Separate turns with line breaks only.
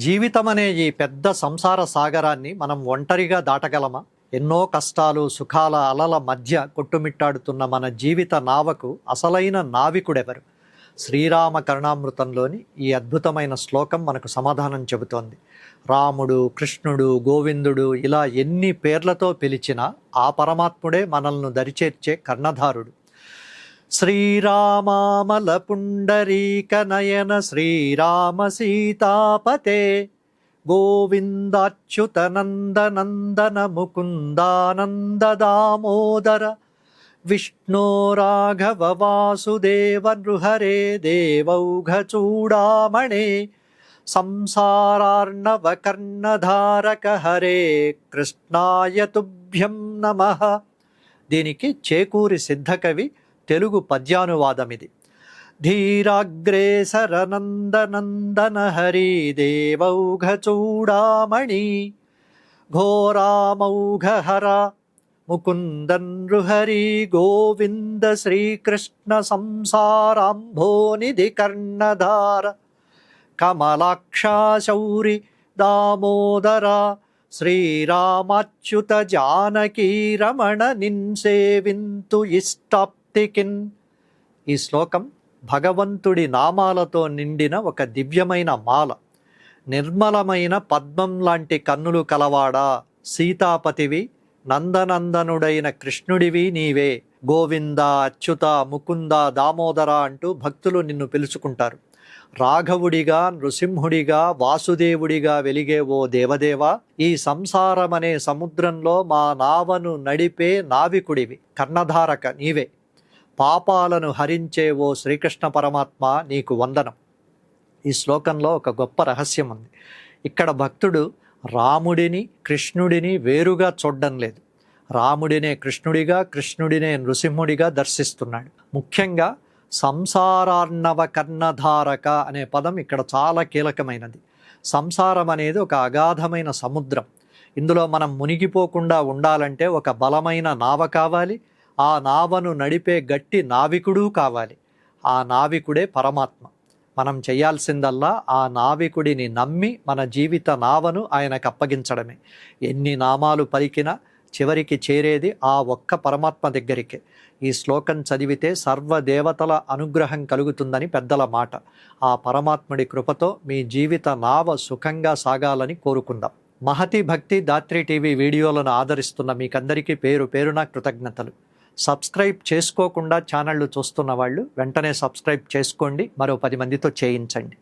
జీవితం అనే ఈ పెద్ద సంసార సాగరాన్ని మనం ఒంటరిగా దాటగలమా? ఎన్నో కష్టాలు సుఖాల అలల మధ్య కొట్టుమిట్టాడుతున్న మన జీవిత నావకు అసలైన నావికుడెవరు? శ్రీరామ కరుణామృతంలోని ఈ అద్భుతమైన శ్లోకం మనకు సమాధానం చెబుతోంది. రాముడు, కృష్ణుడు, గోవిందుడు ఇలా ఎన్ని పేర్లతో పిలిచినా ఆ పరమాత్ముడే మనల్ని దరిచేర్చే కర్ణధారుడు. శ్రీరామామల పుండరీక నయన శ్రీరామ సీతాపతే గోవిందాచ్యుత నందనందన ముకుందానంద దామోదర విష్ణో రాఘవ వాసుదేవ నృహరే దేవౌఘ చూడామణే సంసారార్ణవ కర్ణధారక హరే కృష్ణాయ తుభ్యం నమః. దీనికి చేకూరి సిద్ధకవి తెలుగు పద్యానువాదమిది. ధీరాగ్రేసర నందనందన హరి దేవౌఘ చూడామణి ఘోరామౌఘహర ముకుందన్ నృహరి గోవింద శ్రీకృష్ణ సంసారాంభోనిధి కర్ణధార కమలాక్షా శౌరి దామోదర శ్రీరామాచ్యుత జానకీ రమణ నిన్సేవింతు ఇష్టాప్తికిన్. ఈ శ్లోకం భగవంతుడి నామాలతో నిండిన ఒక దివ్యమైన మాల. నిర్మలమైన పద్మం లాంటి కన్నులు కలవాడా, సీతాపతివి, నందనందనుడైన కృష్ణుడివి నీవే, గోవింద అచ్యుత ముకుంద దామోదర అంటూ భక్తులు నిన్ను పిలుచుకుంటారు. రాఘవుడిగా, నృసింహుడిగా, వాసుదేవుడిగా వెలిగే ఓ దేవదేవా, ఈ సంసారమనే సముద్రంలో మా నావను నడిపే నావికుడివి, కర్ణధారక నీవే. పాపాలను హరించే ఓ శ్రీకృష్ణ పరమాత్మ నీకు వందనం. ఈ శ్లోకంలో ఒక గొప్ప రహస్యం ఉంది. ఇక్కడ భక్తుడు రాముడిని, కృష్ణుడిని వేరుగా చూడడం లేదు. రాముడినే కృష్ణుడిగా, కృష్ణుడినే నృసింహుడిగా దర్శిస్తున్నాడు. ముఖ్యంగా సంసారార్ణవ కర్ణధారక అనే పదం ఇక్కడ చాలా కీలకమైనది. సంసారం అనేది ఒక అగాధమైన సముద్రం. ఇందులో మనం మునిగిపోకుండా ఉండాలంటే ఒక బలమైన నావ కావాలి. ఆ నావను నడిపే గట్టి నావికుడు కావాలి. ఆ నావికుడే పరమాత్మ. మనం చేయాల్సిందల్లా ఆ నావికుడిని నమ్మి మన జీవిత నావను ఆయనకు అప్పగించడమే. ఎన్ని నామాలు పలికినా చివరికి చేరేది ఆ ఒక్క పరమాత్మ దగ్గరికే. ఈ శ్లోకం చదివితే సర్వదేవతల అనుగ్రహం కలుగుతుందని పెద్దల మాట. ఆ పరమాత్ముడి కృపతో మీ జీవిత నావ సుఖంగా సాగాలని కోరుకుందాం. మహతి భక్తి దాత్రి టీవీ వీడియోలను ఆదరిస్తున్న మీకందరికీ పేరు పేరున కృతజ్ఞతలు. సబ్స్క్రైబ్ చేసుకోకుండా ఛానళ్ళు చూస్తున్న వాళ్ళు వెంటనే సబ్స్క్రైబ్ చేసుకోండి. మరో 10 మందితో చేయించండి.